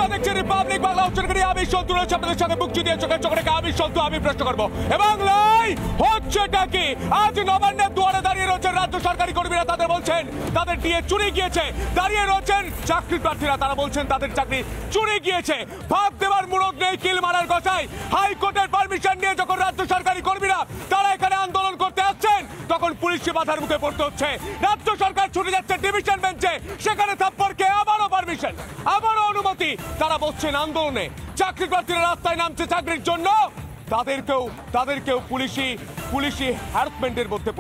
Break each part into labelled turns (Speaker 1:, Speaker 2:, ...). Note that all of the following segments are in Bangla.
Speaker 1: আপনারা দেখছেন রিপাবলিক বাংলা উচ্চকারী। আমি সন্তু রয়েছে আপনাদের সাথে মুখ দিয়ে চোখে চোখে রেখে আমি সন্তু আমি প্রশ্ন করবো এবং লাই হচ্ছেটা কি? আজ নবান্নের দুয়ারে দাঁড়িয়ে রয়েছেন রাজ্য সরকারি কর্মীরা, তাদের বলছেন তাদের দিয়ে চুরি গিয়েছে। দাঁড়িয়ে রয়েছেন চাকরি প্রার্থীরা, তারা বলছেন তাদের চাকরি চুরি গিয়েছে। ভাব দেওয়ার মুরগ নেই, কিল মারার কথায় হাইকোর্টের পারমিশন নিয়ে যখন রাজ্য সরকারি কর্মীরা তারা এখানে আন্দোলন করতে আসছেন তখন পুলিশকে বাধার মুখে পড়তে হচ্ছে। রাজ্য সরকার ছুটে যাচ্ছে ডিভিশন বেঞ্চে, সেখানে থাপ্পড়কে আবারও পারমিশন, আবারও অনুমতি। তারা বলছেন আন্দোলনে চাকরি প্রার্থীরা রাস্তায় নামছে চাকরির জন্য, তাদেরকেও পুলিশি হ্যারাসমেন্টের মধ্যে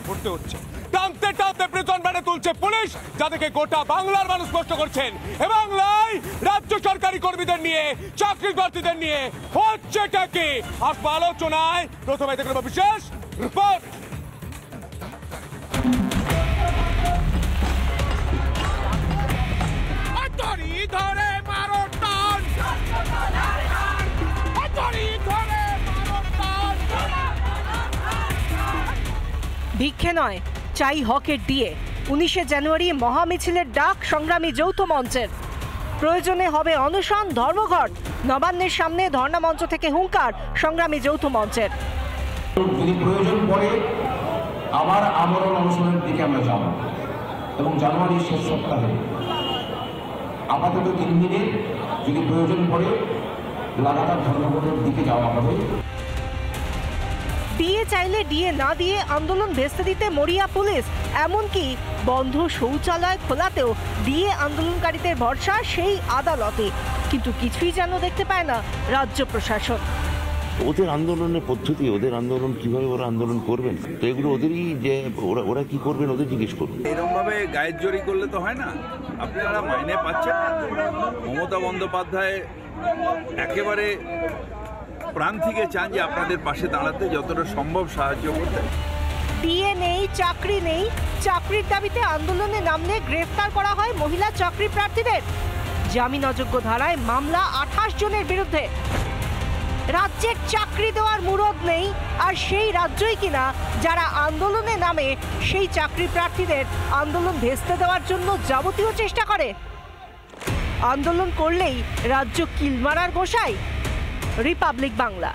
Speaker 1: পড়তে হচ্ছে। টানতে টানতে প্রিজন ভ্যানে তুলছে পুলিশ, যাদেরকে গোটা বাংলার মানুষ কষ্ট করছেন। এবং রাজ্য সরকারি কর্মীদের নিয়ে চাকরি প্রার্থীদের নিয়ে হচ্ছেটা কি? আসবো আলোচনায়। প্রথমে দেখব বিশেষ রিপোর্ট।
Speaker 2: ভিক্ষে নয়, চাই হকের দিয়ে। 19শে জানুয়ারি মহামিছিলের ডাক সংগ্রামী যৌথ মঞ্চের। প্রয়োজনে হবে অনশন, ধর্মঘট। নবান্নের সামনে ধর্ণা মঞ্চ থেকে হুঙ্কার সংগ্রামী যৌথ মঞ্চের।
Speaker 3: যদি প্রয়োজন পড়ে আবার আমরণ অনশনের দিকে আমরা যাব এবং জানুয়ারির শেষ সপ্তাহে আপাতত 3 দিনে যদি প্রয়োজন পড়ে লাগাতার ধর্মঘটের দিকে যাওয়া হবে।
Speaker 2: ডিএ চাইলে ডিএ না দিয়ে আন্দোলন ভেস্তে দিতে মরিয়া পুলিশ। এমনকি বন্ধ শৌচালয় খোলাতেও ডিএ আন্দোলনকারীদের ভরসা সেই আদালতে। কিন্তু কিছুই যেন দেখতে পায় না রাজ্য প্রশাসন।
Speaker 4: ওদের আন্দোলনের পদ্ধতি, ওদের আন্দোলন কিভাবে ওরা আন্দোলন করবেন, তো এগুলো ওদেরই, যে ওরা কি করবেন ওদের জিজ্ঞেস করুন।
Speaker 5: এরকম ভাবে গায়ের জোরি করলে তো হয় না। আপনারা মাইনে পাচ্ছেন। মমতা বন্দ্যোপাধ্যায় একেবারে প্রাণ থেকে চান যে আপনাদের পাশে দাঁড়াতে, যতটা সম্ভব সাহায্য করতে।
Speaker 2: ডিএ নেই, চাকরি নেই, চাকরির দাবিতে আন্দোলনে নামলে গ্রেফতার করা হয় মহিলা চাকরি প্রার্থীদের। জামিন অযোগ্য ধারায় মামলা 28 জনের বিরুদ্ধে। রাজ্যের চাকরি দেওয়ার মুরদ নেই, আর সেই রাজ্যই কিনা যারা আন্দোলনে নামে সেই চাকরি প্রার্থীদের আন্দোলন ভেস্তে দেওয়ার জন্য যাবতীয় চেষ্টা করে। আন্দোলন করলেই রাজ্য কিল মারার গোসাই। রিপাবলিক বাংলা।